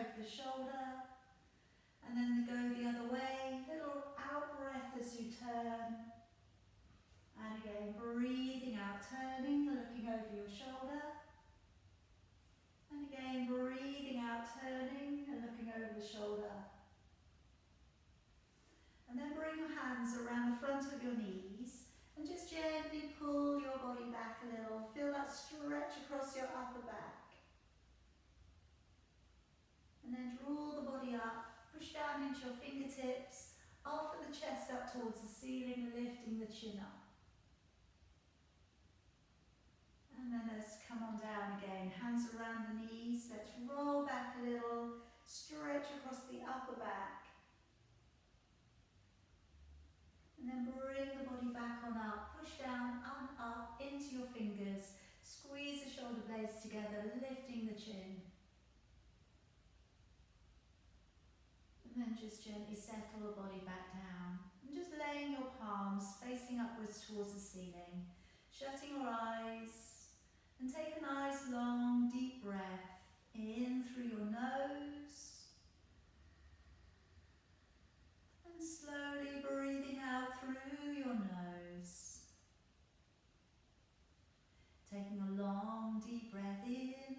over the shoulder. And then go the other way, little out breath as you turn. And again, breathing out, turning, looking over your shoulder. And again, breathing out, turning and looking over the shoulder. And then bring your hands around the front of your knees and just gently pull your body back a little. Feel that stretch across your upper back. And then draw the body up, push down into your fingertips, offer the chest up towards the ceiling, lifting the chin up. And then let's come on down again, hands around the knees, let's roll back a little, stretch across the upper back. And then bring the body back on up, push down and up into your fingers, squeeze the shoulder blades together, lifting the chin. And then just gently settle the body back down. And just laying your palms facing upwards towards the ceiling, shutting your eyes. And take a nice long deep breath in through your nose and slowly breathing out through your nose. Taking a long deep breath in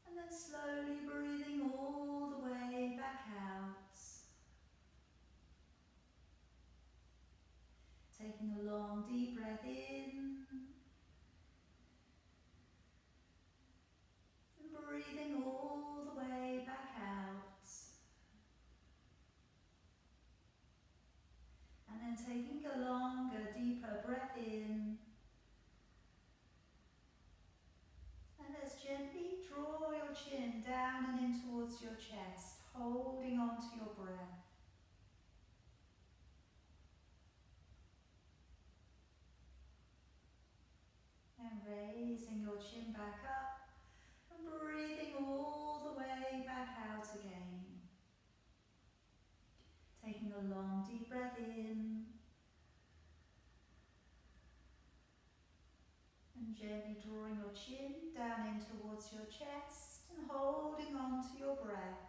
and then slowly breathing all the way back out. Taking a long deep breath in and breathing all the way back out. And then taking a longer, deeper breath in. And let's gently draw your chin down and in towards your chest, holding on to your breath. And raising your chin back up and breathing all the way back out again. Taking a long deep breath in and gently drawing your chin down in towards your chest and holding on to your breath.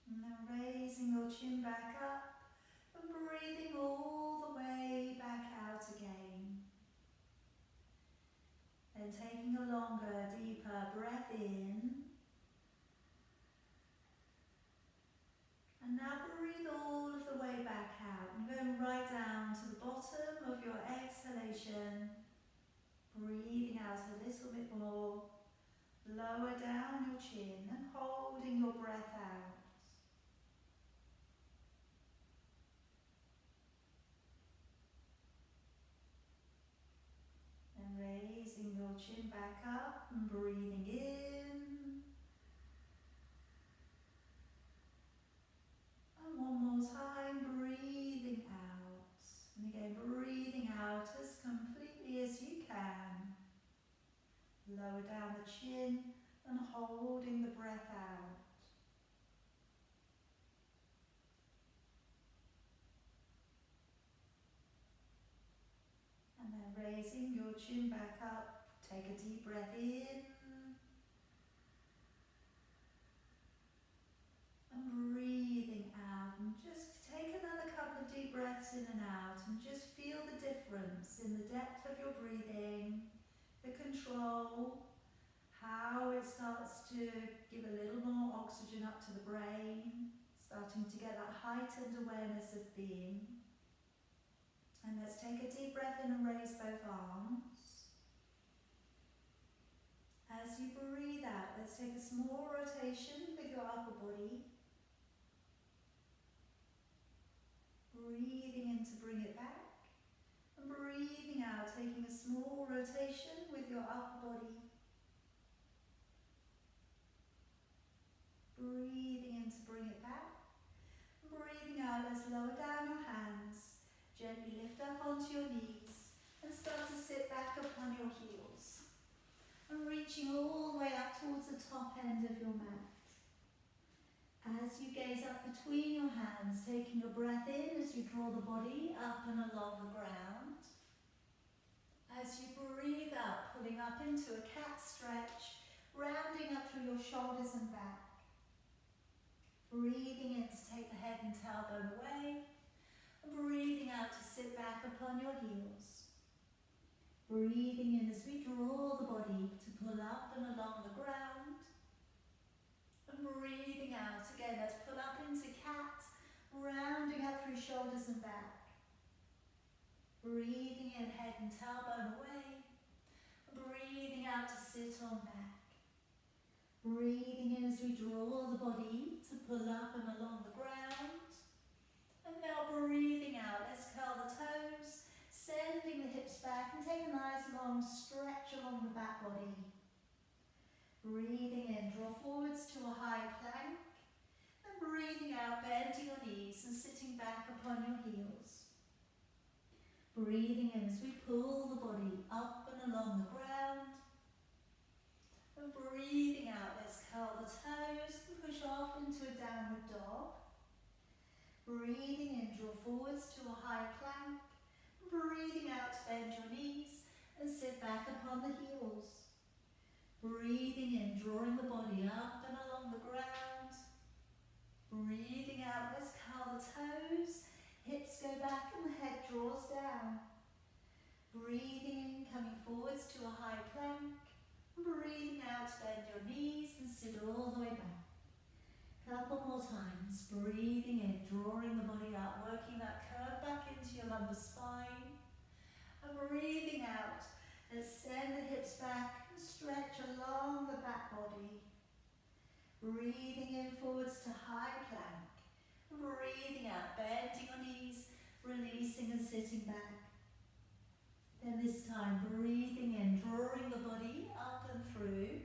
And then raising your chin back up and breathing all the way back out again. Then taking a longer, deeper breath in. And now breathe all of the way back out and going right down to the bottom of your exhalation. Breathing out a little bit more. Lower down your chin and holding your breath out. And raising your chin back up and breathing in. And one more time, breathing out. And again, breathing out as completely as you can. Lower down the chin and holding the breath out. And then raising your chin back up, take a deep breath in. And breathing out, and just take another couple of deep breaths in and out and just feel the difference in the depth of your breathing, the control, how it starts to give a little more oxygen up to the brain, starting to get that heightened awareness of being. And let's take a deep breath in and raise both arms. As you breathe out, let's take a small rotation with your upper body. Breathing in to bring it back. And breathing out, taking a small rotation with your upper body. Breathing in to bring it back. And breathing out, let's lower down your hands. Gently lift up onto your knees and start to sit back upon your heels. And reaching all the way up towards the top end of your mat. As as you gaze up between your hands, taking your breath in as you draw the body up and along the ground. As you breathe out, pulling up into a cat stretch, rounding up through your shoulders and back. Breathing in to take the head and tailbone away, and breathing out to sit back upon your heels. Breathing in as we draw the body to pull up and along the ground. And breathing out again, let's pull up into cat, rounding up through shoulders and back. Breathing in, head and tailbone away. Breathing out to sit on back. Breathing in as we draw the body to pull up and along the ground. And now breathing out, let's curl the toes, sending the hips back and take a nice long stretch along the back body. Breathing in, draw forwards to a high plank. And breathing out, bending your knees and sitting back upon your heels. Breathing in as we pull the body up and along the ground. And breathing out, let's curl the toes and push off into a downward dog. Breathing in, draw forwards to a high plank. Breathing out, bend your knees and sit back upon the heels. Breathing in, drawing the body up and along the ground. Breathing out, let's curl the toes. Hips go back and the head draws down. Breathing in, coming forwards to a high plank. Breathing out, bend your knees and sit all the way back. Couple more times. Breathing in, drawing the body out, working that curve back into your lumbar spine. And breathing out, let's send the hips back and stretch along the back body. Breathing in, forwards to high plank. Breathing out, bending your knees, releasing and sitting back. Then this time, breathing in, drawing the body up and through.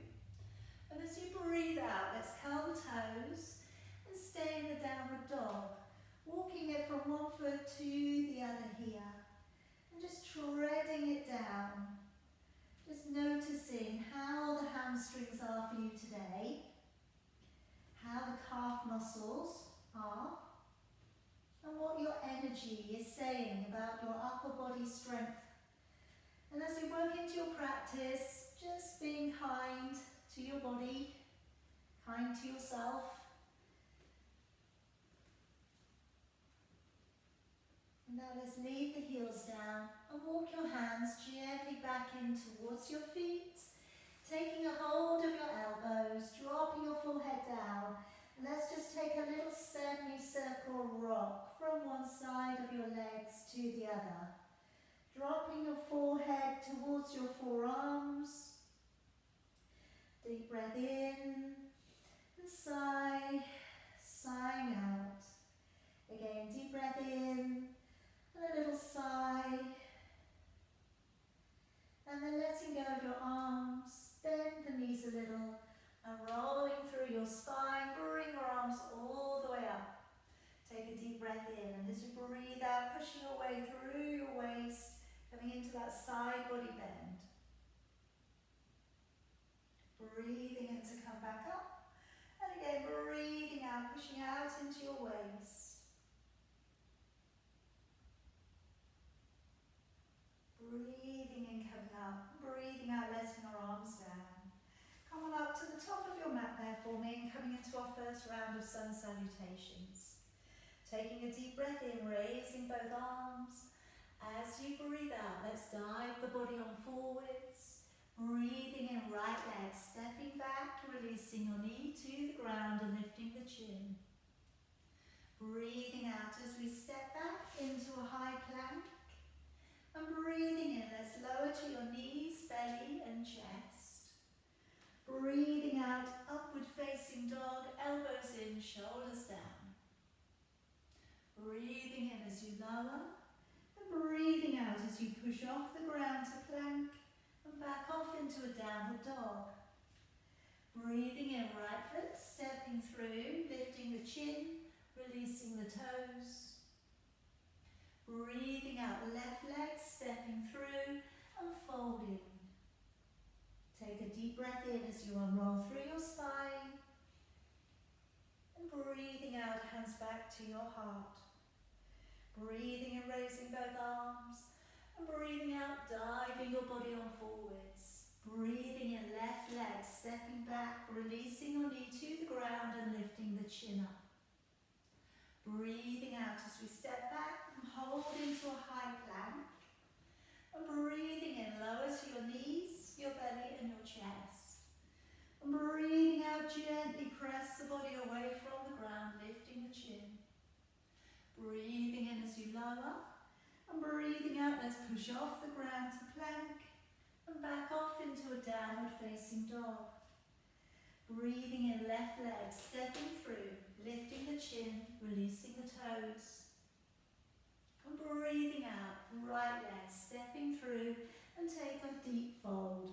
And as you breathe out, let's curl the toes and stay in the downward dog, walking it from one foot to the other here. And just treading it down. Just noticing how the hamstrings are for you today, how the calf muscles are, and what your energy is saying about your upper body strength. And as you work into your practice, just being kind to your body, kind to yourself. And now let's leave the heels down and walk your hands gently back in towards your feet, taking a hold of your elbows, dropping your forehead down. And let's just take a little semicircle rock from one side of your legs to the other. Dropping your forehead towards your forearms. Deep breath in and sigh, sighing out. Again, deep breath in and a little sigh. And then letting go of your arms, bend the knees a little and rolling through your spine, bring your arms all the way up. Take a deep breath in, and as you breathe out, pushing your way through your waist, coming into that side body bend. Breathing in to come back up, and again breathing out, pushing out into your waist. Breathing in, coming up, breathing out, letting our arms down. Come on up to the top of your mat there for me, and coming into our first round of sun salutations. Taking a deep breath in, raising both arms. As you breathe out, let's dive the body on forwards. Breathing in, right leg, stepping back, releasing your knee to the ground and lifting the chin. Breathing out as we step back into a high plank. And breathing in, let's lower to your knees, belly and chest. Breathing out, upward facing dog, elbows in, shoulders down. Breathing in as you lower, and breathing out as you push off the ground to plank and back off into a downward dog. Breathing in, right foot, stepping through, lifting the chin, releasing the toes. Breathing out, left leg, stepping through and folding. Take a deep breath in as you unroll through your spine. And breathe breathing out, hands back to your heart. Breathing and raising both arms. And breathing out, diving your body on forwards. Breathing in, left leg, stepping back, releasing your knee to the ground and lifting the chin up. Breathing out as we step back and hold into a high plank. And breathing in, lower to your knees, your belly and your chest. And breathing out, gently press the body away from the ground, lifting the chin. Breathing in as you lower. And breathing out, let's push off the ground to plank. And back off into a downward facing dog. Breathing in, left leg, stepping through, lifting the chin, releasing the toes. And breathing out, right leg, stepping through and take a deep fold.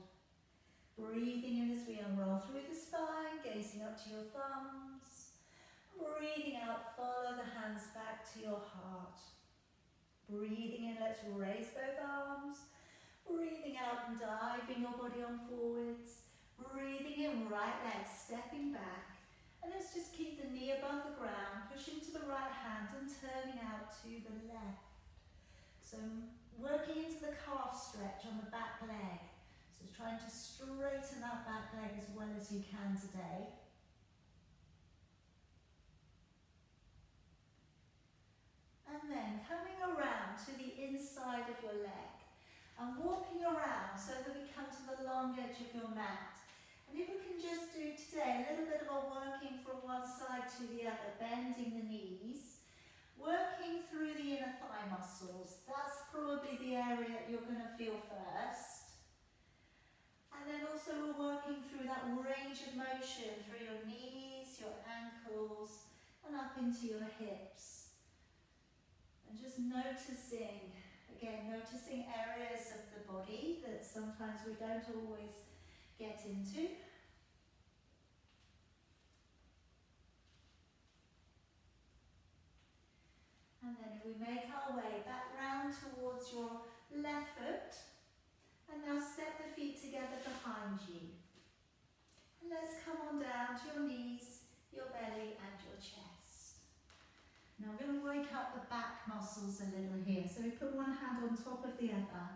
Breathing in as we unroll through the spine, gazing up to your thumbs. Breathing out, follow the hands back to your heart. Breathing in, let's raise both arms. Breathing out and diving your body on forwards. Breathing in, right leg, stepping back. And let's just keep the knee above the ground, pushing to the right hand and turning out to the left. So working into the calf stretch on the back leg. So trying to straighten that back leg as well as you can today. And then coming around to the inside of your leg and walking around so that we come to the long edge of your mat. And if we can just do today a little bit of a working from one side to the other, bending the knees, working through the inner thigh muscles. That's probably the area that you're going to feel first. And then also we're working through that range of motion through your knees, your ankles, and up into your hips. And just noticing, again, noticing areas of the body that sometimes we don't always get into. And then if we make our way back round towards your left foot, and now step the feet together behind you. And let's come on down to your knees, your belly and your chest. Now we're going to wake up the back muscles a little here. So we put one hand on top of the other.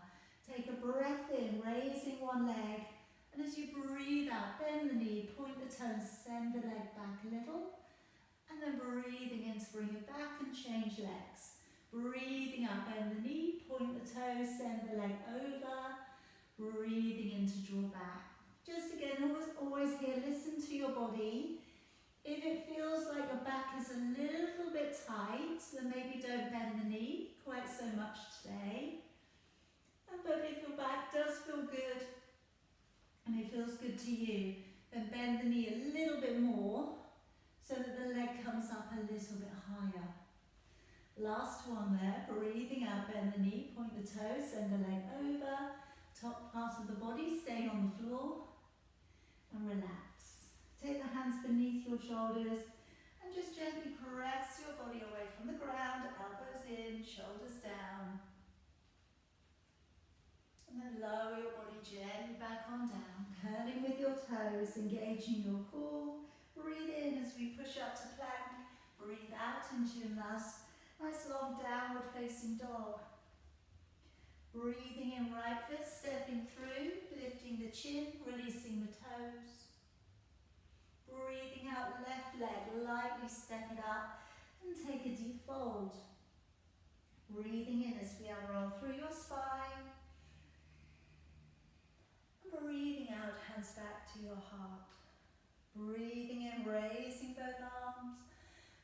Take a breath in, raising one leg. And as you breathe out, bend the knee, point the toes, send the leg back a little. And then breathing in to bring it back and change legs. Breathing out, bend the knee, point the toes, send the leg over. Breathing in to draw back. Just again, always here, listen to your body. If it feels like your back is a little bit tight, then maybe don't bend the knee quite so much today. But if your back does feel good, and it feels good to you, then bend the knee a little bit more so that the leg comes up a little bit higher. Last one there, breathing out, bend the knee, point the toes, send the leg over, top part of the body staying on the floor, and relax. Take the hands beneath your shoulders and just gently press your body away from the ground, elbows in, shoulders down. And then lower your body gently back on down, curling with your toes, engaging your core. Breathe in as we push up to plank. Breathe out into a nice long downward facing dog. Breathing in, right foot stepping through, lifting the chin, releasing the toes. Breathing out, left leg, lightly step it up and take a deep fold. Breathing in as we unroll through your spine. Breathing out, hands back to your heart. Breathing in, raising both arms.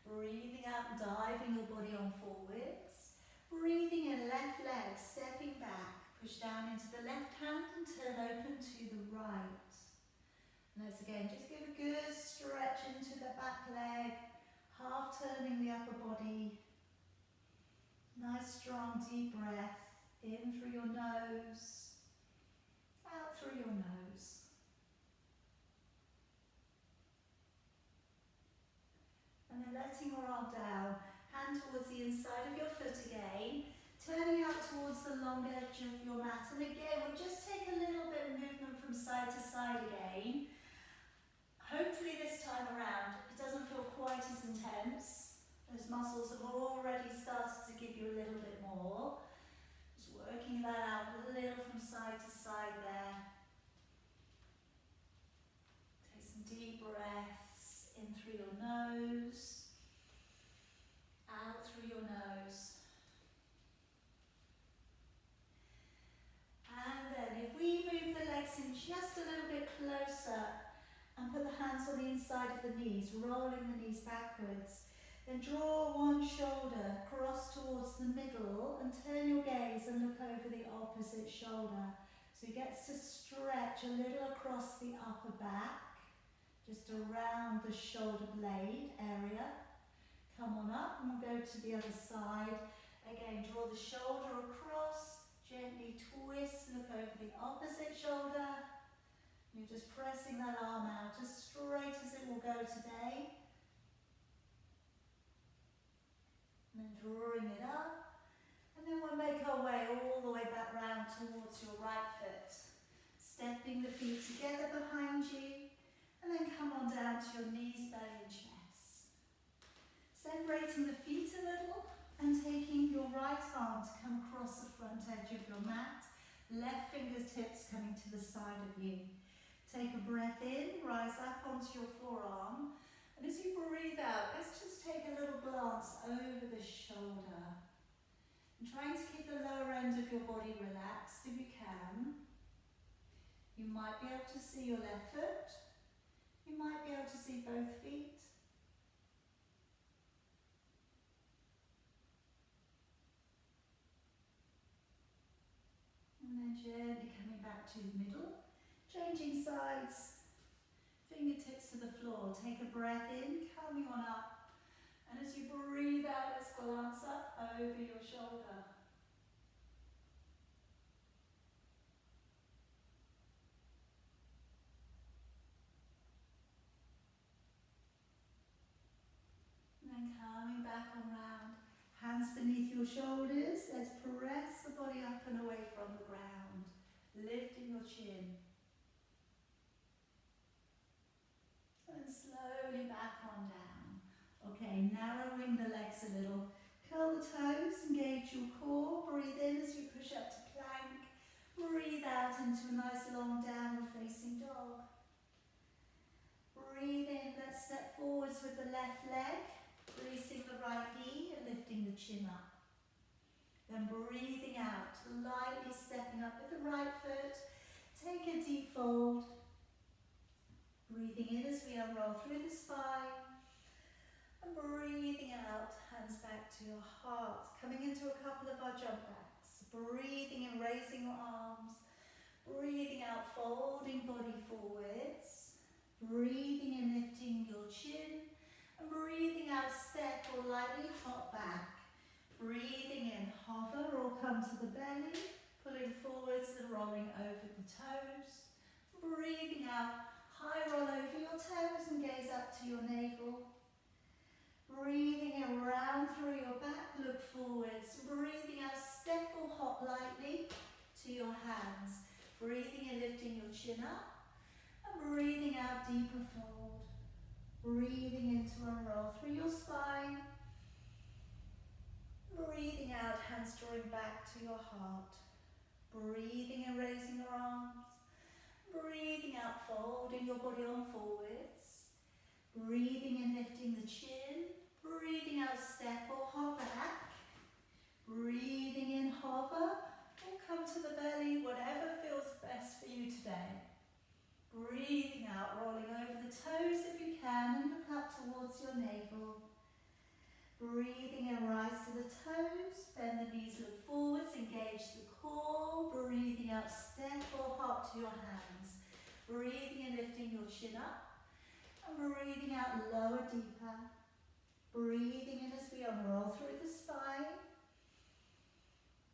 Breathing out, diving your body on forwards. Breathing in, left leg, stepping back. Push down into the left hand and turn open to the right. And let's again, just give a good stretch into the back leg. Half turning the upper body. Nice strong deep breath. In through your nose. Out through your nose. And then letting your arm down, hand towards the inside of your foot again, turning out towards the long edge of your mat. And again, we'll just take a little bit of movement from side to side again. Hopefully this time around, it doesn't feel quite as intense. tense. Those muscles have already started to give you a little bit more. Just working that out a little from side to side there. Take some deep breaths in through your nose, out through your nose. And then if we move the legs in just a little bit closer and put the hands on the inside of the knees, rolling the knees backwards, then draw one shoulder across towards the middle and turn your gaze and look over the opposite shoulder. So it gets to stretch a little across the upper back, just around the shoulder blade area. Come on up and we'll go to the other side. Again, draw the shoulder across, gently twist, look over the opposite shoulder. You're just pressing that arm out as straight as it will go today. And then drawing it up. And then we'll make our way all the way back round towards your right foot. Stepping the feet together behind you. And then come on down to your knees, belly and chest. Separating the feet a little and taking your right arm to come across the front edge of your mat. Left fingertips coming to the side of you. Take a breath in, rise up onto your forearm. And as you breathe out, let's just take a little glance over the shoulder. And trying to keep the lower end of your body relaxed if you can. You might be able to see your left foot. You might be able to see both feet. And then gently coming back to the middle. Changing sides. Fingertips to the floor. Take a breath in, coming on up. And as you breathe out, let's glance up over your shoulder. And then coming back around. Hands beneath your shoulders. Let's press the body up and away from the ground. Lifting your chin. And slowly back on down. Okay, narrowing the legs a little. Curl the toes, engage your core. Breathe in as you push up to plank. Breathe out into a nice long downward facing dog. Breathe in, let's step forwards with the left leg. Releasing the right knee and lifting the chin up. Then breathing out, lightly stepping up with the right foot. Take a deep fold. Breathing in as we unroll through the spine. And breathing out, hands back to your heart. Coming into a couple of our jump backs. Breathing in, raising your arms. Breathing out, folding body forwards. Breathing in, lifting your chin. And breathing out, step or lightly hop back. Breathing in, hover or come to the belly. Pulling forwards and rolling over the toes. Breathing out, high roll over your toes and gaze up to your navel. Breathing around through your back, look forwards. Breathing out, step or hop lightly to your hands. Breathing in, lifting your chin up. And breathing out, deeper fold. Breathing in to unroll through your spine. Breathing out, hands drawing back to your heart. Breathing and raising your arms. Breathing out, folding your body on forwards. Breathing in, lifting the chin. Breathing out, step or hop back. Breathing in, hover or come to the belly, whatever feels best for you today. Breathing out, rolling over the toes if you can and look up towards your navel. Breathing in, rise to the toes, bend the knees, look forwards, engage the core. Breathing out, step or hop to your hands. Breathing in, lifting your chin up. And breathing out, lower, deeper. Breathing in as we unroll through the spine.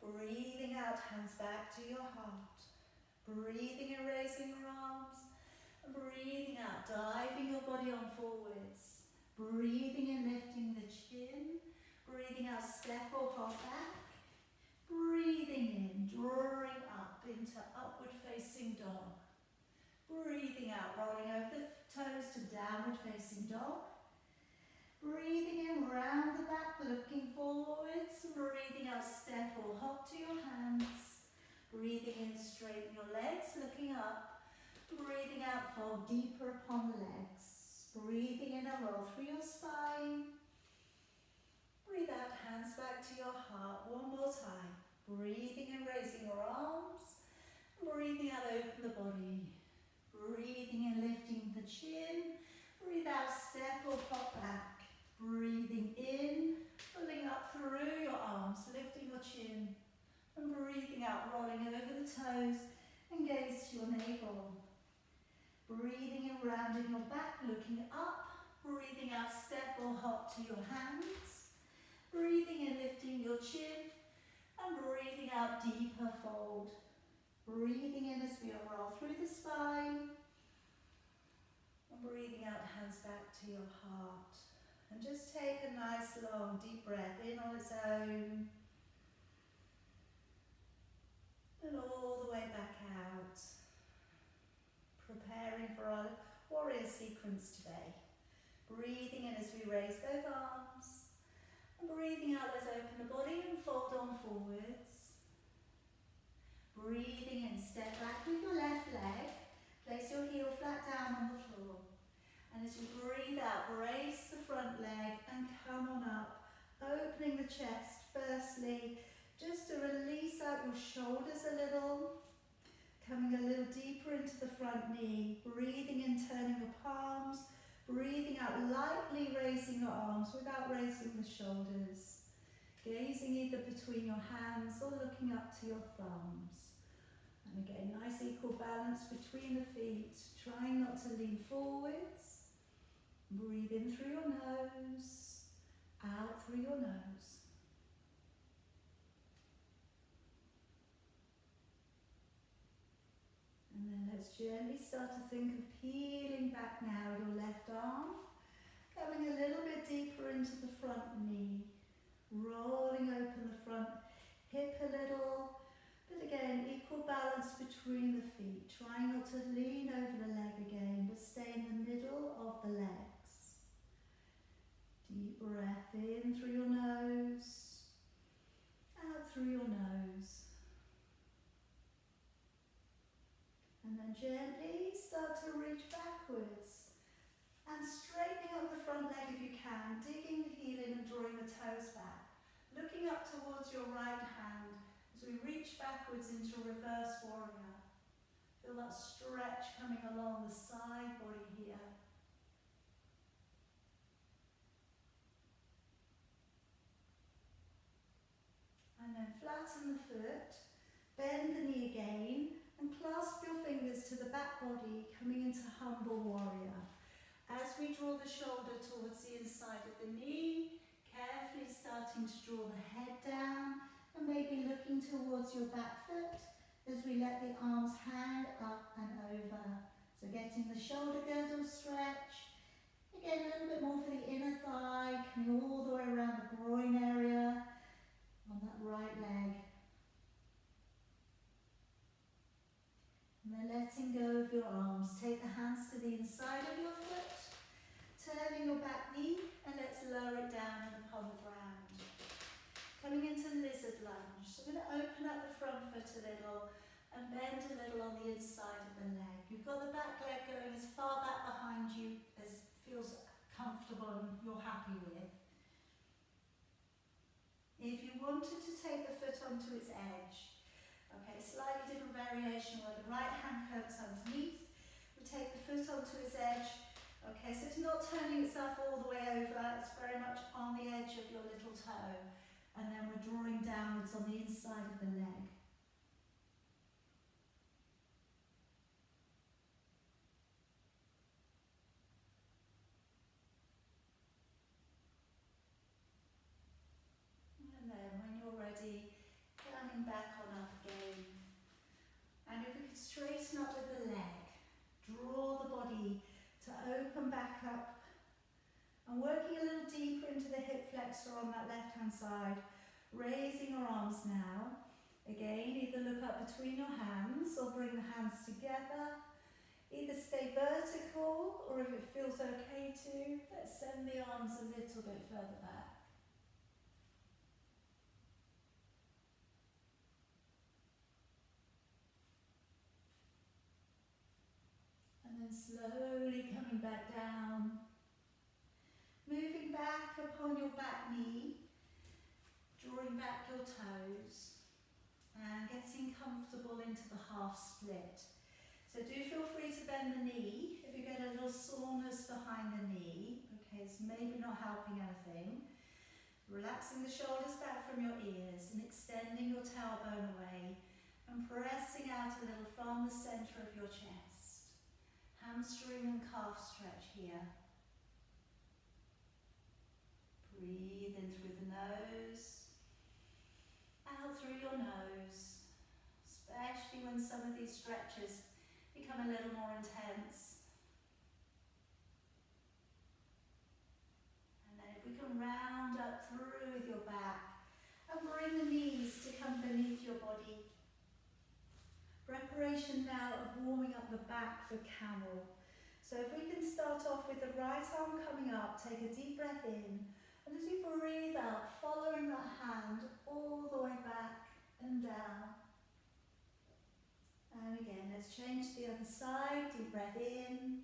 Breathing out, hands back to your heart. Breathing and raising your arms. And breathing out, diving your body on forwards. Breathing in, lifting the chin. Breathing out, step or hop back. Breathing in, drawing up into upward facing dog. Breathing out, rolling over the toes to downward facing dog. Breathing in, looking forwards, breathing out, step or hop to your hands. Breathing in, straighten your legs, looking up. Breathing out, fold deeper upon the legs. Breathing in and roll through your spine. Breathe out, hands back to your heart. One more time. Breathing in, raising your arms. Breathing out, open the body. Breathing in, lifting the chin. Breathe out, step or pop back. Breathing in, pulling up through your arms, lifting your chin. And breathing out, rolling over the toes and gaze to your navel. Breathing in, rounding your back, looking up. Breathing out, step or hop to your hands. Breathing in, lifting your chin. And breathing out, deeper fold. Breathing in as we roll through the spine. And breathing out, hands back to your heart. And just take a nice long deep breath in on its own. And all the way back out. Preparing for our warrior sequence today. Breathing in as we raise both arms. And breathing out, let's open the body and fold on forwards. Breathing in, step back with your left leg. Place your heel flat down on the floor. And as you breathe out, brace the front leg and come on up. Opening the chest firstly, just to release out your shoulders a little. Coming a little deeper into the front knee. Breathing in, turning your palms. Breathing out, lightly raising your arms without raising the shoulders. Gazing either between your hands or looking up to your thumbs. And again, nice equal balance between the feet. Trying not to lean forwards. Breathe in through your nose, out through your nose. And then let's gently start to think of peeling back now your left arm. Coming a little bit deeper into the front knee. Rolling open the front hip a little. But again, equal balance between the feet. Trying not to lean over the leg again, but stay in the middle of the legs. Deep breath in through your nose, out through your nose. And then gently start to reach backwards. And straightening up the front leg if you can, digging the heel in and drawing the toes back. Looking up towards your right hand as we reach backwards into reverse warrior. Feel that stretch coming along the side body here. And then flatten the foot, bend the knee again, and clasp your fingers to the back body, coming into humble warrior. As we draw the shoulder towards the inside of the knee, carefully starting to draw the head down, and maybe looking towards your back foot as we let the arms hang up and over. So getting the shoulder girdle stretch. Again, a little bit more for the inner thigh, coming all the way around the groin area on that right leg. And then letting go of your arms. Take the hands to the inside of your foot. Turning your back knee, and let's lower it down and upon the ground. Coming into lizard lunge. So we're going to open up the front foot a little and bend a little on the inside of the leg. You've got the back leg going as far back behind you as feels comfortable and you're happy with. If you wanted to take the foot onto its edge, okay, slightly different variation where the right hand curves underneath. We take the foot onto its edge. Okay, so it's not turning itself all the way over, it's very much on the edge of your little toe. And then we're drawing downwards on the inside of the leg. And then when you're ready, coming back on up again. And if we could straighten up with the leg, draw the body to open back up and working a little deeper into the hip flexor on that left hand side, raising your arms now. Again, either look up between your hands or bring the hands together. Either stay vertical or if it feels okay to, let's send the arms a little bit further back. slowly coming back down. Moving back upon your back knee, drawing back your toes and getting comfortable into the half split. So do feel free to bend the knee if you get a little soreness behind the knee. Okay, it's maybe not helping anything. Relaxing the shoulders back from your ears and extending your tailbone away and pressing out a little from the centre of your chest. Hamstring and calf stretch here. Breathe in through the nose, out through your nose, especially when some of these stretches become a little more intense. And then if we can round up through with your back and bring the knees to come beneath your body. Preparation now of warming up the back for camel. So if we can start off with the right arm coming up, take a deep breath in. And as you breathe out, following that hand all the way back and down. And again, let's change to the other side. Deep breath in,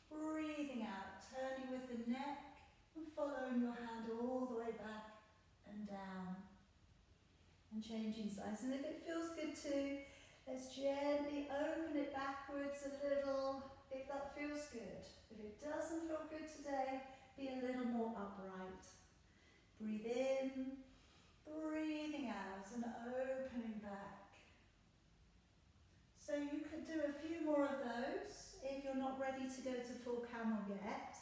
breathing out, turning with the neck and following your hand all the way back and down. And changing sides. And if it feels good too, let's gently open it backwards a little, if that feels good. If it doesn't feel good today, be a little more upright. Breathe in, breathing out and opening back. So you could do a few more of those if you're not ready to go to full camel yet.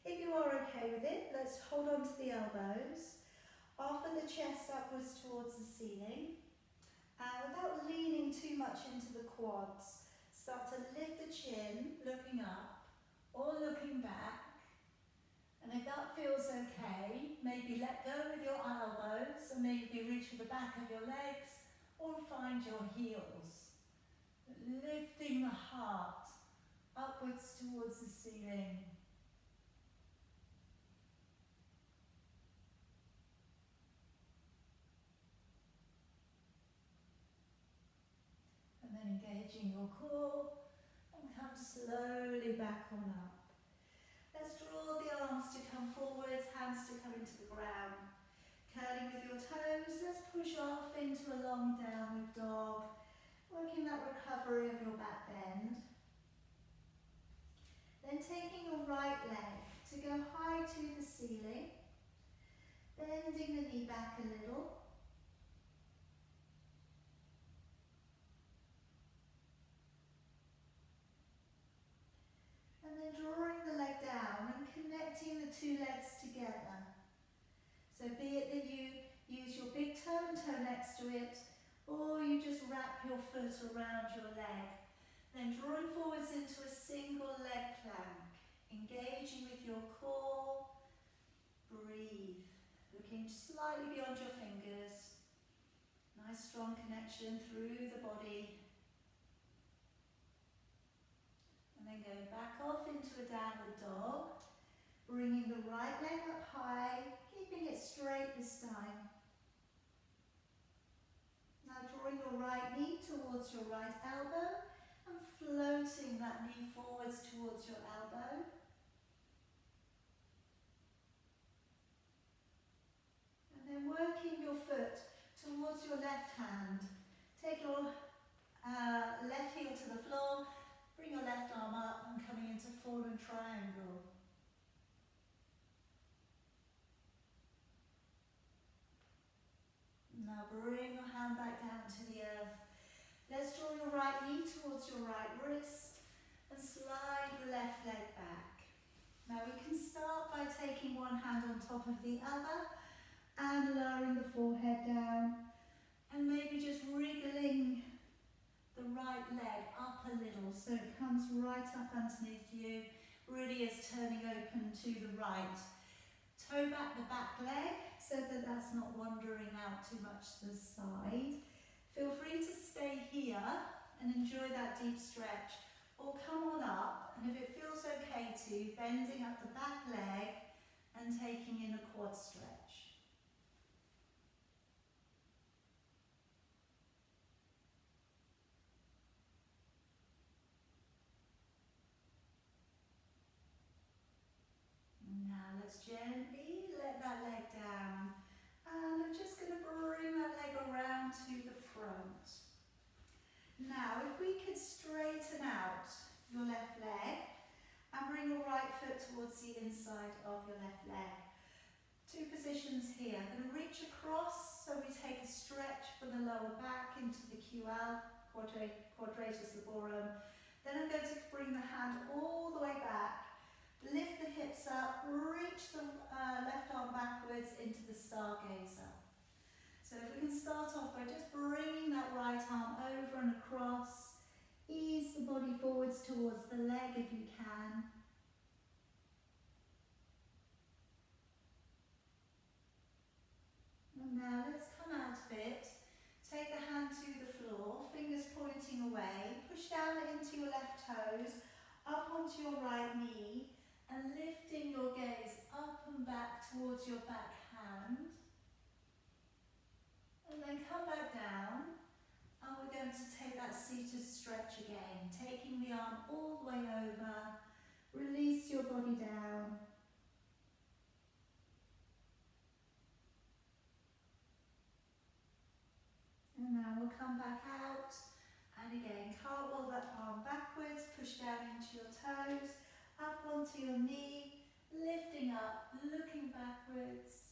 If you are okay with it, let's hold on to the elbows. Offer the chest upwards towards the ceiling. And without leaning too much into the quads, start to lift the chin, looking up or looking back. And if that feels okay, maybe let go with your elbows and maybe reach for the back of your legs or find your heels. Lifting the heart upwards towards the ceiling. And then engaging your core and come slowly back on up. Let's draw the arms to come forwards, hands to come into the ground. Curling with your toes, let's push off into a long downward dog, working that recovery of your back bend. Then taking your right leg to go high to the ceiling, bending the knee back a little. And then drawing the leg down and connecting the two legs together. So be it that you use your big toe and toe next to it, or you just wrap your foot around your leg. Then drawing forwards into a single leg plank, engaging with your core. Breathe, looking slightly beyond your fingers. Nice strong connection through the body. And then going back off into a downward dog, bringing the right leg up high, keeping it straight this time. Now drawing your right knee towards your right elbow and floating that knee forwards towards your elbow. And then working your foot towards your left hand. Take your left heel to the floor, bring your left arm up and coming into fallen triangle. Now bring your hand back down to the earth. Let's draw your right knee towards your right wrist and slide the left leg back. Now we can start by taking one hand on top of the other and lowering the forehead down and maybe just wriggling the right leg up a little so it comes right up underneath you, really is turning open to the right. Toe back the back leg so that that's not wandering out too much to the side. Feel free to stay here and enjoy that deep stretch, or come on up, and if it feels okay to, bending up the back leg and taking in a quad stretch. down to the front. Now, if we could straighten out your left leg and bring your right foot towards the inside of your left leg. Two positions here. I'm going to reach across, so we take a stretch for the lower back into the QL, quadratus laborum. Then I'm going to bring the hand all the way back, lift the hips up, reach the left arm backwards into the stargazer. So if we can start off by just bringing that right arm over and across, ease the body forwards towards the leg if you can. And now let's come out of it. Take the hand to the floor, fingers pointing away, push down into your left toes, up onto your right knee, and lifting your gaze up and back towards your back hand. And then come back down, and we're going to take that seated stretch again, taking the arm all the way over, release your body down. And now we'll come back out, and again, cartwheel that arm backwards, push down into your toes, up onto your knee, lifting up, looking backwards.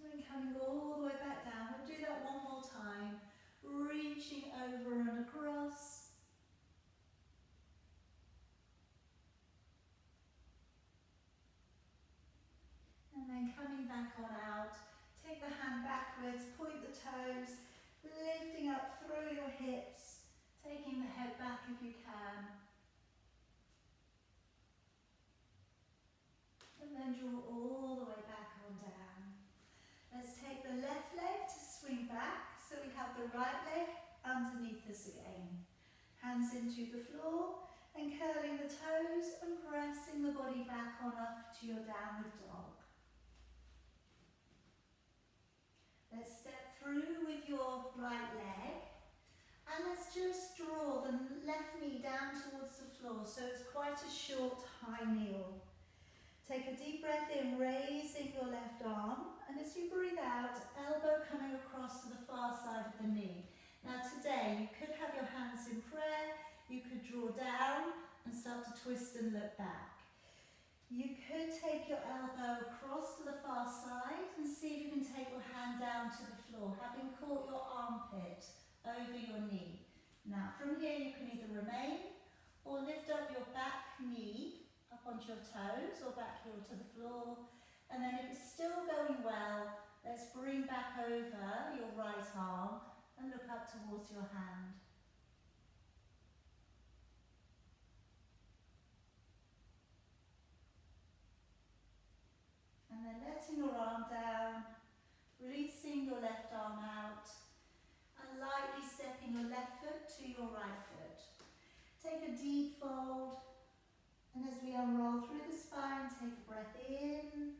And coming all the way back down. We'll do that one more time. Reaching over and across. And then coming back on out. Take the hand backwards, point the toes, lifting up through your hips, taking the head back if you can. And then draw all the way back on down. Let's take the left leg to swing back, so we have the right leg underneath us again. Hands into the floor, and curling the toes and pressing the body back on up to your downward dog. Let's step through with your right leg, and let's just draw the left knee down towards the floor, so it's quite a short high kneel. Take a deep breath in, raising your left arm, and as you breathe out, elbow coming across to the far side of the knee. Now today, you could have your hands in prayer, you could draw down and start to twist and look back. You could take your elbow across to the far side and see if you can take your hand down to the floor, having caught your armpit over your knee. Now from here, you can either remain or lift up your back knee up onto your toes or back heel to the floor, and then if it's still going well, let's bring back over your right arm and look up towards your hand. And then letting your arm down, releasing your left arm out, and lightly stepping your left foot to your right foot. Take a deep fold. And as we unroll through the spine, take a breath in.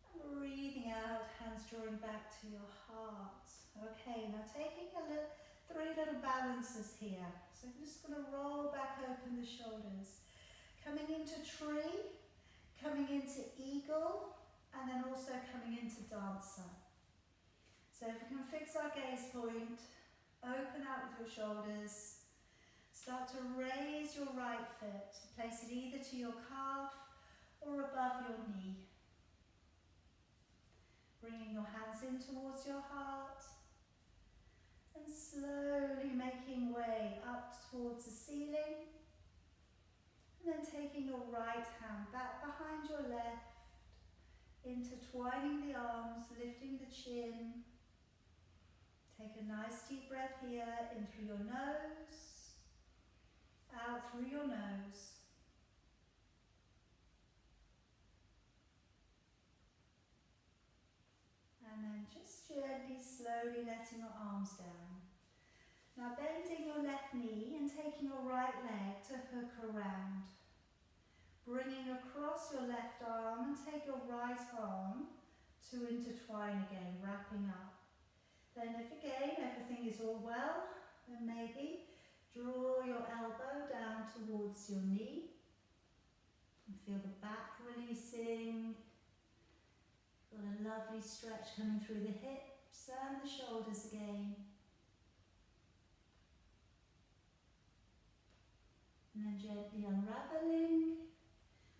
And breathing out, hands drawing back to your heart. Okay, now taking three little balances here. So I'm just going to roll back open the shoulders. Coming into tree, coming into eagle, and then also coming into dancer. So if we can fix our gaze point, open out with your shoulders. Start to raise your right foot, place it either to your calf or above your knee. Bringing your hands in towards your heart and slowly making way up towards the ceiling. And then taking your right hand back behind your left, intertwining the arms, lifting the chin. Take a nice deep breath here, in through your nose. Out through your nose. And then just gently, slowly letting your arms down. Now bending your left knee and taking your right leg to hook around. Bringing across your left arm and take your right arm to intertwine again, wrapping up. Then if again everything is all well, then maybe draw your elbow down towards your knee and feel the back releasing, Got a lovely stretch coming through the hips and the shoulders again. And then gently unravelling,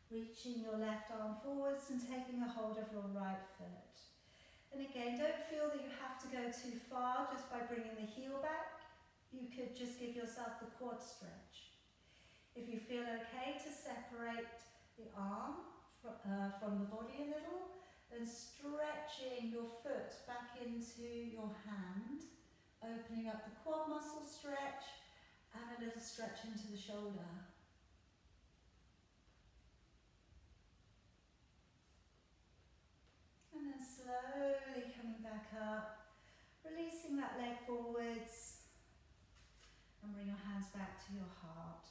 reaching your left arm forwards and taking a hold of your right foot. And again, don't feel that you have to go too far just by bringing the heel back. You could just give yourself the quad stretch. If you feel okay to separate the arm from the body a little, then stretching your foot back into your hand, opening up the quad muscle stretch and a little stretch into the shoulder. And then slowly coming back up, releasing that leg forwards and bring your hands back to your heart.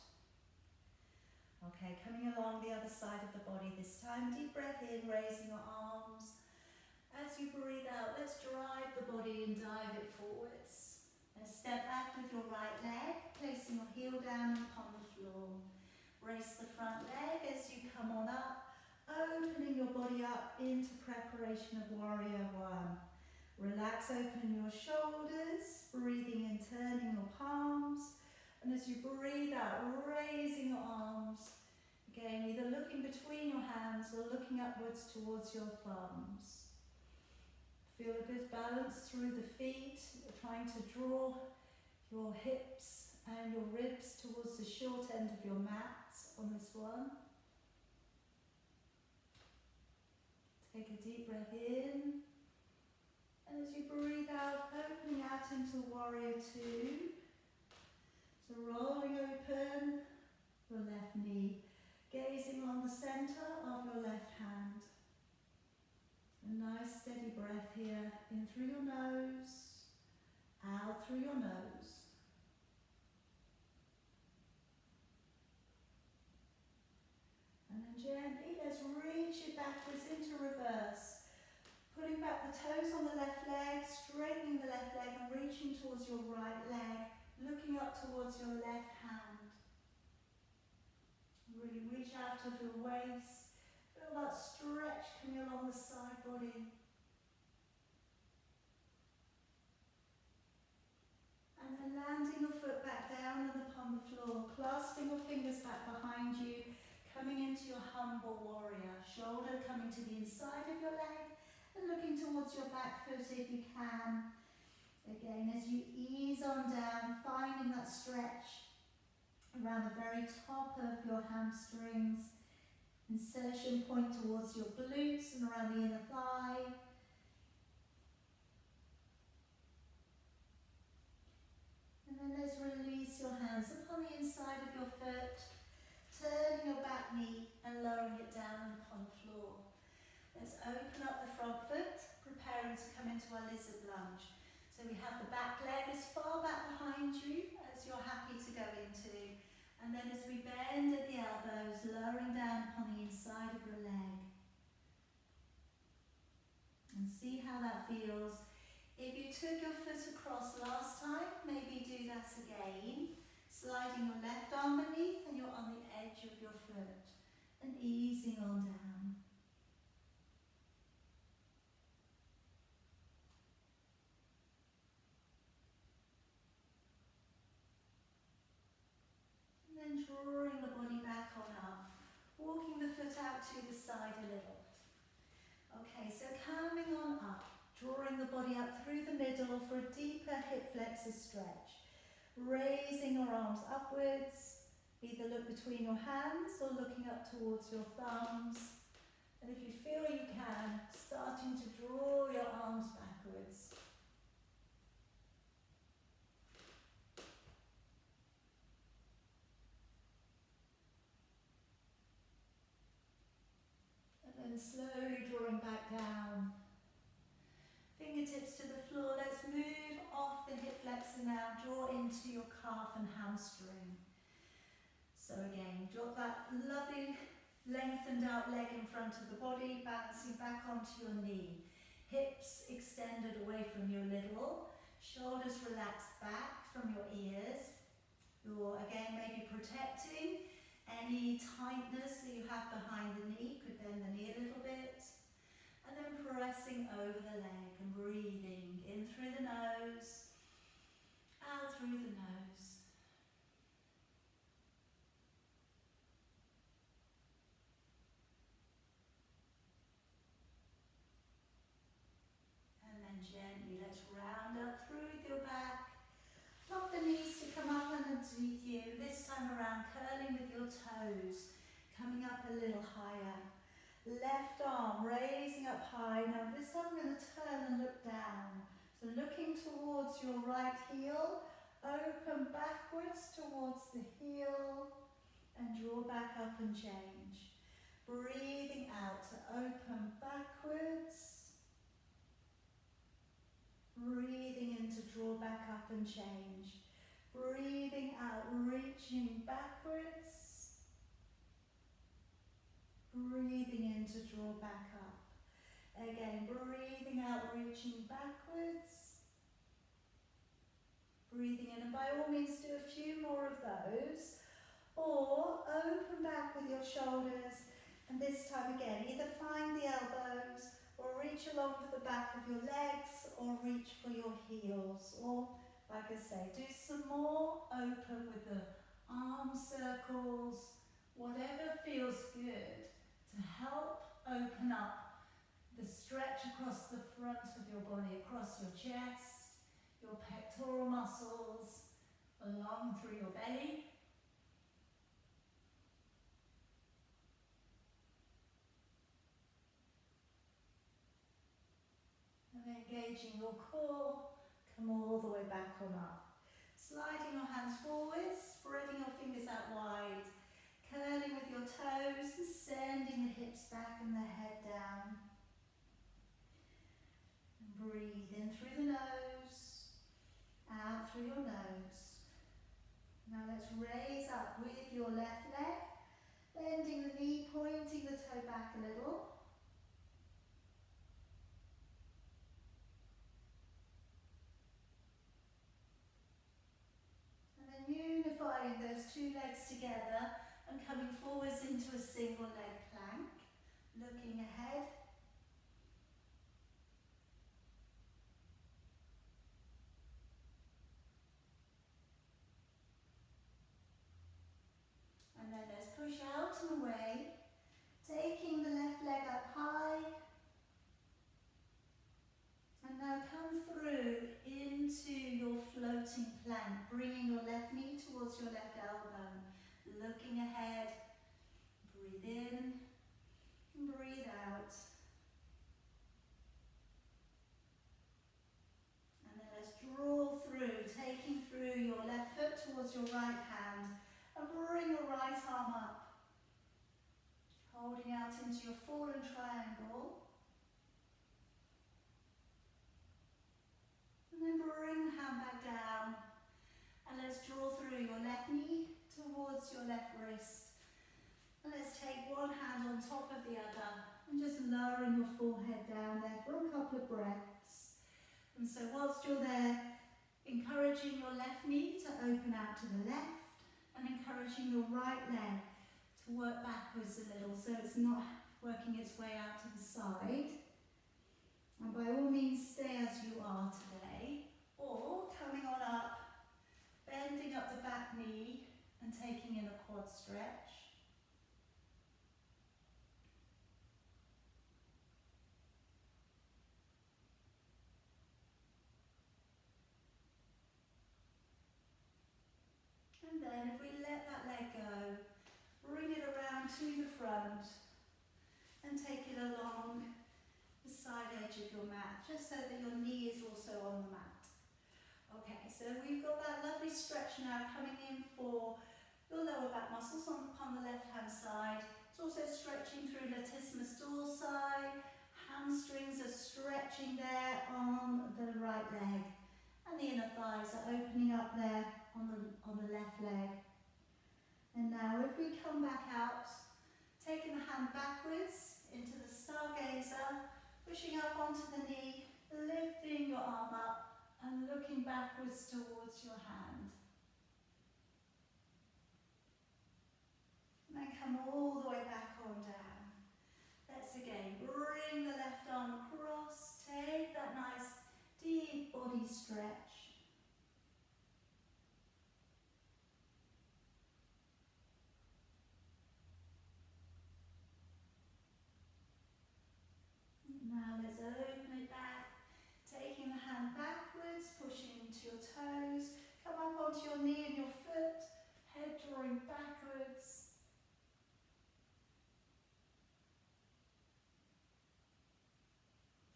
Okay, coming along the other side of the body this time. Deep breath in, raising your arms. As you breathe out, let's drive the body and dive it forwards. And step back with your right leg, placing your heel down upon the floor. Brace the front leg as you come on up, opening your body up into preparation of warrior one. Relax, open your shoulders, breathing in, turning your palms. And as you breathe out, raising your arms. Again, either looking between your hands or looking upwards towards your thumbs. Feel a good balance through the feet. You're trying to draw your hips and your ribs towards the short end of your mat on this one. Take a deep breath in. And as you breathe out, opening out into warrior two. So rolling open your left knee, gazing on the center of your left hand. A nice steady breath here, in through your nose, out through your nose. And then gently, let's reach it backwards into reverse. Putting back the toes on the left leg, straightening the left leg and reaching towards your right leg, looking up towards your left hand. Really reach out of your waist. Feel that stretch coming along the side body. And then landing your foot back down and upon the floor, clasping your fingers back behind you, coming into your humble warrior. Shoulder coming to the inside of your leg and looking towards your back foot if you can. Again, as you ease on down, finding that stretch around the very top of your hamstrings. Insertion point towards your glutes and around the inner thigh. And then let's release your hands upon the inside of your foot, turning your back knee and lowering it down upon the floor. Let's open up the front foot, preparing to come into our lizard lunge. So we have the back leg as far back behind you as you're happy to go into. And then as we bend at the elbows, lowering down upon the inside of your leg. And see how that feels. If you took your foot across last time, maybe do that again. Sliding your left arm beneath and you're on the edge of your foot. And easing on down. And then drawing the body back on up. Walking the foot out to the side a little. Okay, so coming on up. Drawing the body up through the middle for a deeper hip flexor stretch. Raising your arms upwards. Either look between your hands or looking up towards your thumbs. And if you feel you can, starting to draw your arms backwards. And then slowly drawing back down. Fingertips to the floor. Let's move off the hip flexor now. Draw into your calf and hamstring. So again, drop that lovely lengthened out leg in front of the body, bouncing back onto your knee. Hips extended away from your middle. Shoulders relaxed back from your ears. You're again maybe protecting any tightness that you have behind the knee. Could bend the knee a little bit. And then press over the leg and breathing in through the nose, out through the nose. And then gently let's round up through your back. Lock the knees to come up underneath you. This time around, curling with your toes, coming up a little higher. Left arm raising up high. Now this time we're going to turn and look down. So looking towards your right heel, open backwards towards the heel and draw back up and change. Breathing out to open backwards. Breathing in to draw back up and change. Breathing out, reaching backwards. Breathing in to draw back up. Again, breathing out, reaching backwards. Breathing in, and by all means do a few more of those. Or open back with your shoulders, and this time again, either find the elbows, or reach along for the back of your legs, or reach for your heels. Or, like I say, do some more open with the arm circles, whatever feels good, to help open up the stretch across the front of your body, across your chest, your pectoral muscles, along through your belly. And engaging your core, come all the way back on up. Sliding your hands forwards, spreading your fingers out wide. Curling with your toes, sending the hips back and the head down. And breathe in through the nose, out through your nose. Now let's raise up with your left leg, bending the knee, pointing the toe back a little. And then unifying those two legs together and coming forwards into a single leg plank, looking ahead. And then let's push out and away, taking the left leg up high. And now come through into your floating plank, bringing your left knee towards your left elbow, looking ahead. Breathe in, breathe out. And then let's draw through, taking through your left foot towards your right hand, and bring your right arm up, holding out into your fallen triangle. And then bring the hand back down, and let's draw through your left knee towards your left wrist. And let's take one hand on top of the other, and just lowering your forehead down there for a couple of breaths. And so whilst you're there, encouraging your left knee to open out to the left, and encouraging your right leg to work backwards a little so it's not working its way out to the side. And by all means stay as you are today, or coming on up, bending up the back knee and taking in a quad stretch. And then if we let that leg go, bring it around to the front and take it along the side edge of your mat, just so that your knee is also on the mat. Okay, so we've got that lovely stretch now coming in for your lower back muscles on the left hand side. It's also stretching through latissimus dorsi, hamstrings are stretching there on the right leg, and the inner thighs are opening up there on the left leg. And now if we come back out, taking the hand backwards into the stargazer, pushing up onto the knee, lifting your arm up and looking backwards towards your hand. And then come all the way back on down. Let's again bring the left arm across, take that nice deep body stretch. Now let's open it back, taking the hand backwards, pushing into your toes, come up onto your knee and your foot, head drawing backwards.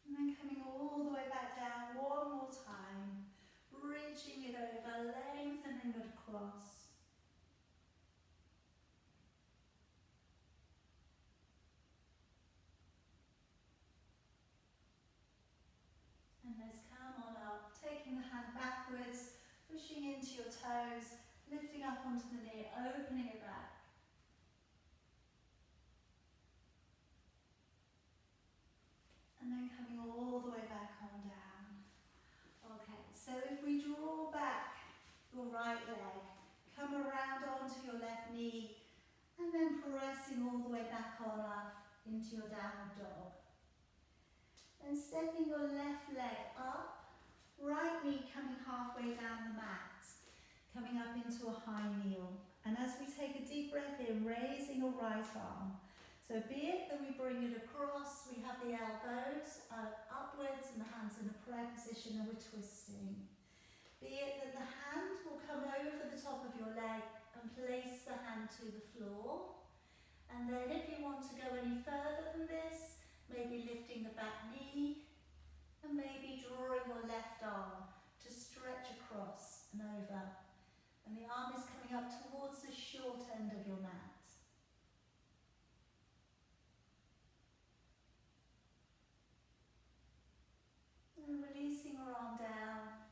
And then coming all the way back down one more time, reaching it over, lengthening it across. And let's come on up, taking the hand backwards, pushing into your toes, lifting up onto the knee, opening it back. And then coming all the way back on down. Okay, so if we draw back your right leg, come around onto your left knee, and then pressing all the way back on up into your downward dog. Then stepping your left leg up, right knee coming halfway down the mat, coming up into a high kneel. And as we take a deep breath in, raising your right arm. So be it that we bring it across, we have the elbows upwards and the hands in a prayer position and we're twisting. Be it that the hand will come over the top of your leg and place the hand to the floor. And then if you want to go any further than this, maybe lifting the back knee and maybe drawing your left arm to stretch across and over. And the arm is coming up towards the short end of your mat. And releasing your arm down.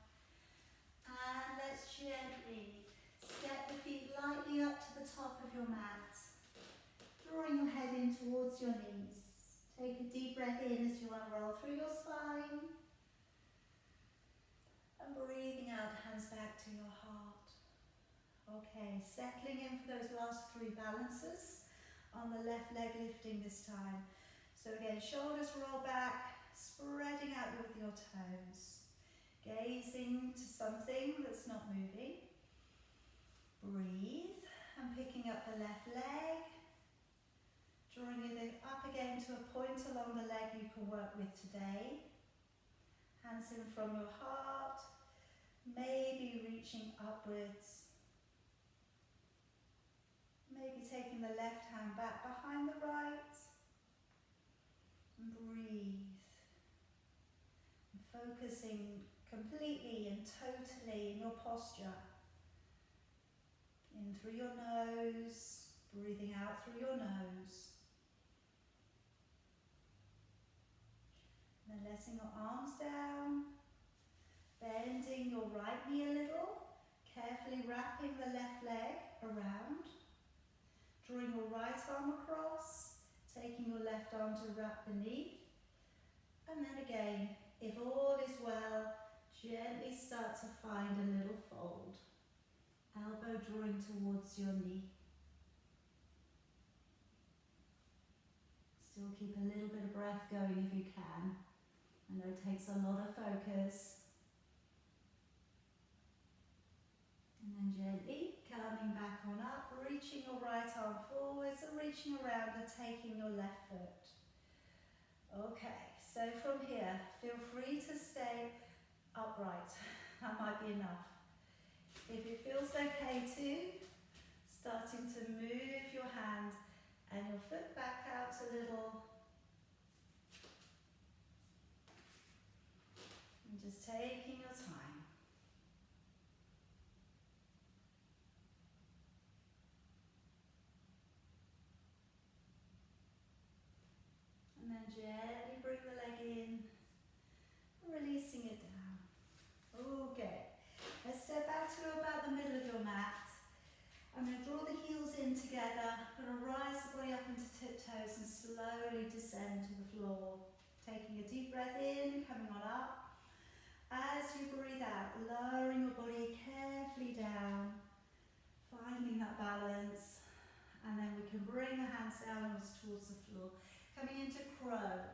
And let's gently step the feet lightly up to the top of your mat. Drawing your head in towards your knees. Take a deep breath in as you unroll through your spine. And breathing out, hands back to your heart. Okay, settling in for those last 3 balances. On the left leg lifting this time. So again, shoulders roll back, spreading out with your toes. Gazing to something that's not moving. Breathe and picking up the left leg. Drawing it up again to a point along the leg you can work with today. Hands in from your heart. Maybe reaching upwards. Maybe taking the left hand back behind the right. And breathe. And focusing completely and totally in your posture. In through your nose, breathing out through your nose. Then letting your arms down, bending your right knee a little, carefully wrapping the left leg around, drawing your right arm across, taking your left arm to wrap beneath, and then again, if all is well, gently start to find a little fold, elbow drawing towards your knee. Still keep a little bit of breath going if you can. I know it takes a lot of focus. And then gently coming back on up, reaching your right arm forwards and reaching around and taking your left foot. Okay, so from here, feel free to stay upright. That might be enough. If it feels okay too, starting to move your hand and your foot back out a little. And just taking your time. And then gently bring the leg in, releasing it down. Okay, let's step out to about the middle of your mat. I'm going to draw the heels in together. I'm going to rise the body up into tiptoes and slowly descend to the floor. Taking a deep breath in, coming on up. As you breathe out, lowering your body carefully down, finding that balance, and then we can bring the hands downwards towards the floor. Coming into crow.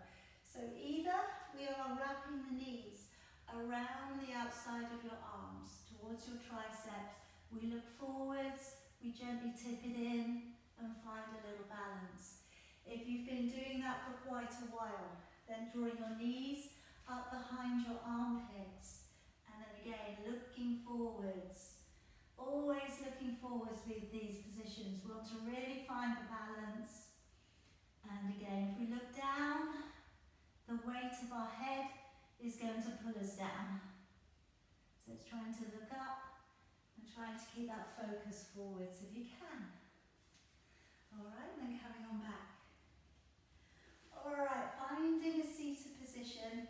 So either we are wrapping the knees around the outside of your arms towards your triceps. We look forwards, we gently tip it in and find a little balance. If you've been doing that for quite a while, then drawing your knees up behind your armpits and then again looking forwards. Always looking forwards with these positions. We want to really find the balance. And again, if we look down, the weight of our head is going to pull us down. So it's trying to look up and trying to keep that focus forwards if you can. Alright, then coming on back. Alright, finding a seated position.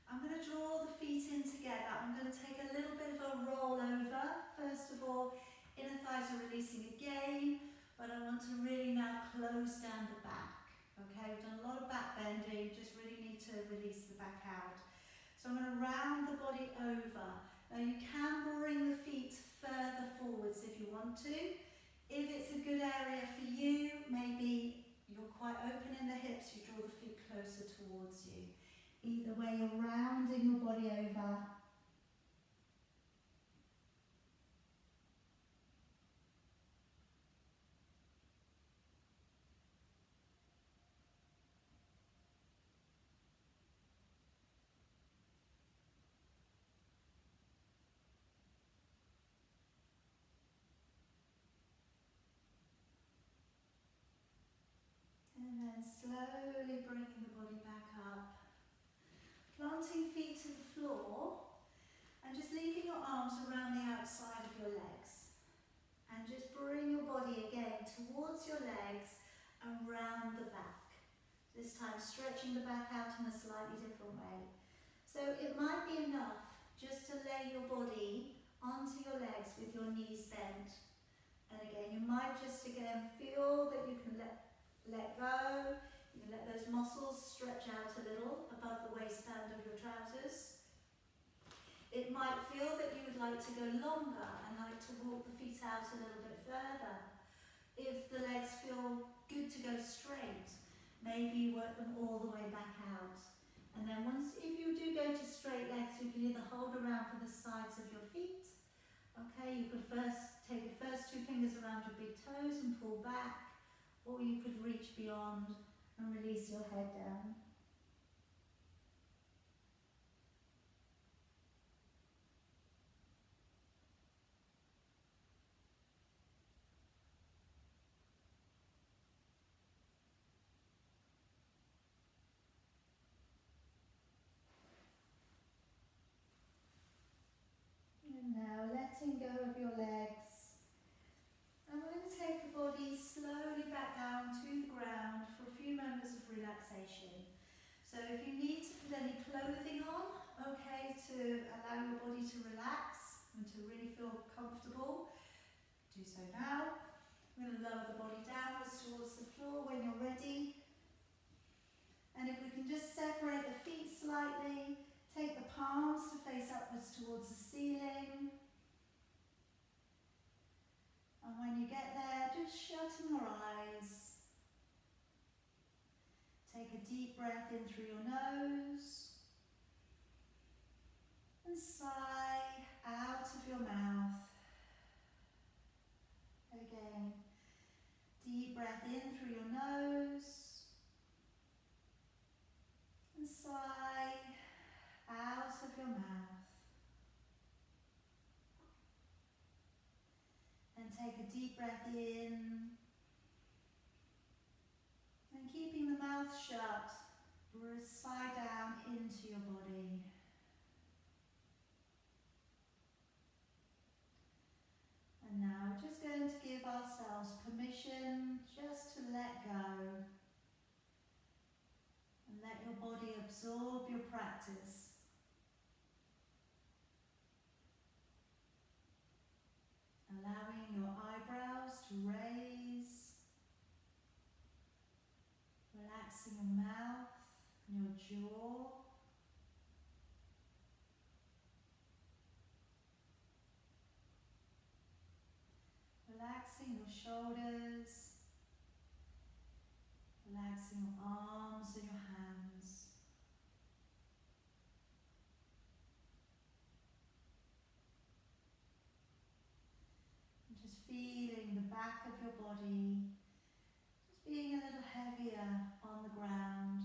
I'm going to draw the feet in together. I'm going to take a little bit of a roll over. First of all, inner thighs are releasing again, but I want to really now close down the back. Okay, we've done a lot of back bending, just really need to release the back out. So I'm going to round the body over. Now you can bring the feet further forwards if you want to. If it's a good area for you, maybe you're quite open in the hips, you draw the feet closer towards you. Either way, you're rounding your body over. And then slowly bringing the body back up. Planting feet to the floor and just leaving your arms around the outside of your legs. And just bring your body again towards your legs and round the back. This time stretching the back out in a slightly different way. So it might be enough just to lay your body onto your legs with your knees bent. And again, you might just again feel that you can let go. You can let those muscles stretch out a little above the waistband of your trousers. It might feel that you would like to go longer and like to walk the feet out a little bit further. If the legs feel good to go straight, maybe you work them all the way back out. And then if you do go to straight legs, you can either hold around for the sides of your feet. Okay, you could first take the first two fingers around your big toes and pull back, or you could reach beyond and release your head down. And now letting go of your legs. And we're going to take the body slowly back down to the ground for a few moments of relaxation. So if you need to put any clothing on, okay, to allow your body to relax and to really feel comfortable, do so now. We're going to lower the body downwards towards the floor when you're ready. And if we can just separate the feet slightly, take the palms to face upwards towards the ceiling. And when you get there, just shutting your eyes. Take a deep breath in through your nose. And sigh out of your mouth. Again, deep breath in through your nose. And sigh out of your mouth. And take a deep breath in. And keeping the mouth shut, sigh down into your body. And now we're just going to give ourselves permission just to let go. And let your body absorb your practice. Allowing your eyebrows to raise. Relaxing your mouth and your jaw. Relaxing your shoulders. Relaxing your arms and your hands. body, just being a little heavier on the ground.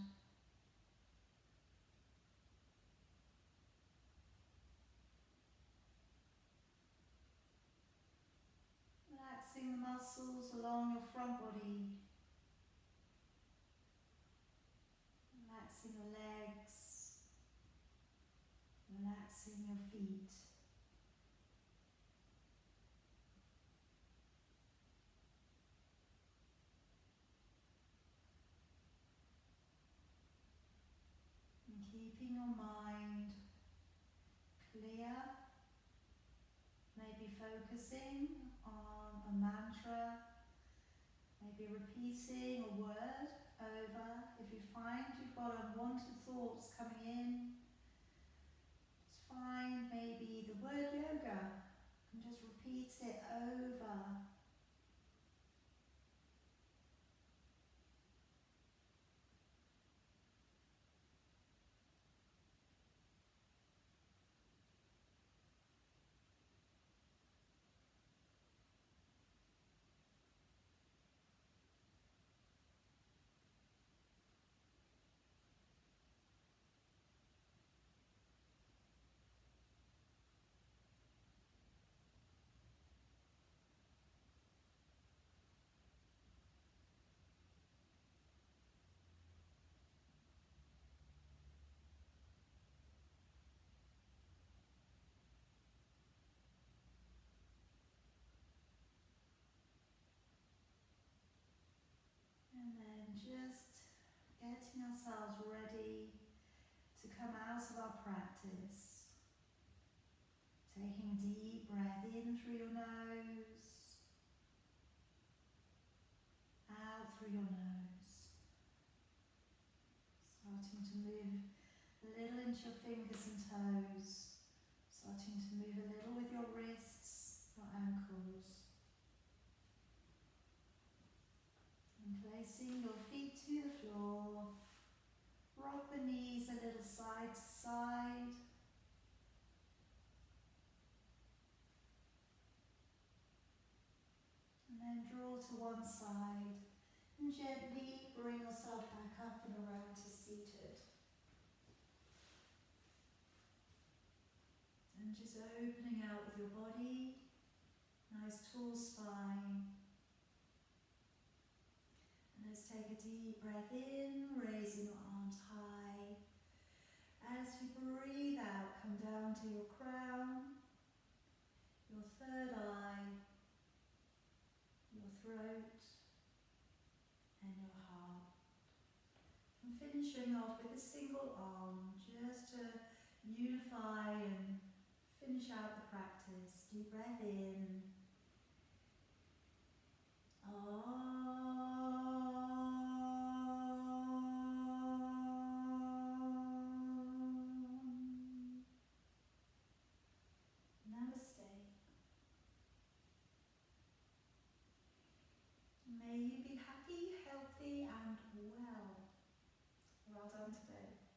Relaxing the muscles along your front body, relaxing your legs, relaxing your feet. And keeping your mind clear, maybe focusing on a mantra, maybe repeating a word over. If you find you've got unwanted thoughts coming in, just find maybe the word yoga and just repeat it over. And then just getting ourselves ready to come out of our practice. Taking a deep breath in through your nose, out through your nose. Starting to move a little into your fingers and toes. Starting to move a little with your wrists, your ankles. And placing your feet to the floor. Rock the knees a little side to side. And then draw to one side. And gently bring yourself back up and around to seated. And just opening out with your body. Nice tall spine. And let's take a deep breath in, raising your arms high. As you breathe out, come down to your crown, your third eye, your throat, and your heart. And finishing off with a single arm, just to unify and finish out the practice. Deep breath in. Namaste. May you be happy, healthy, and well. Well done today.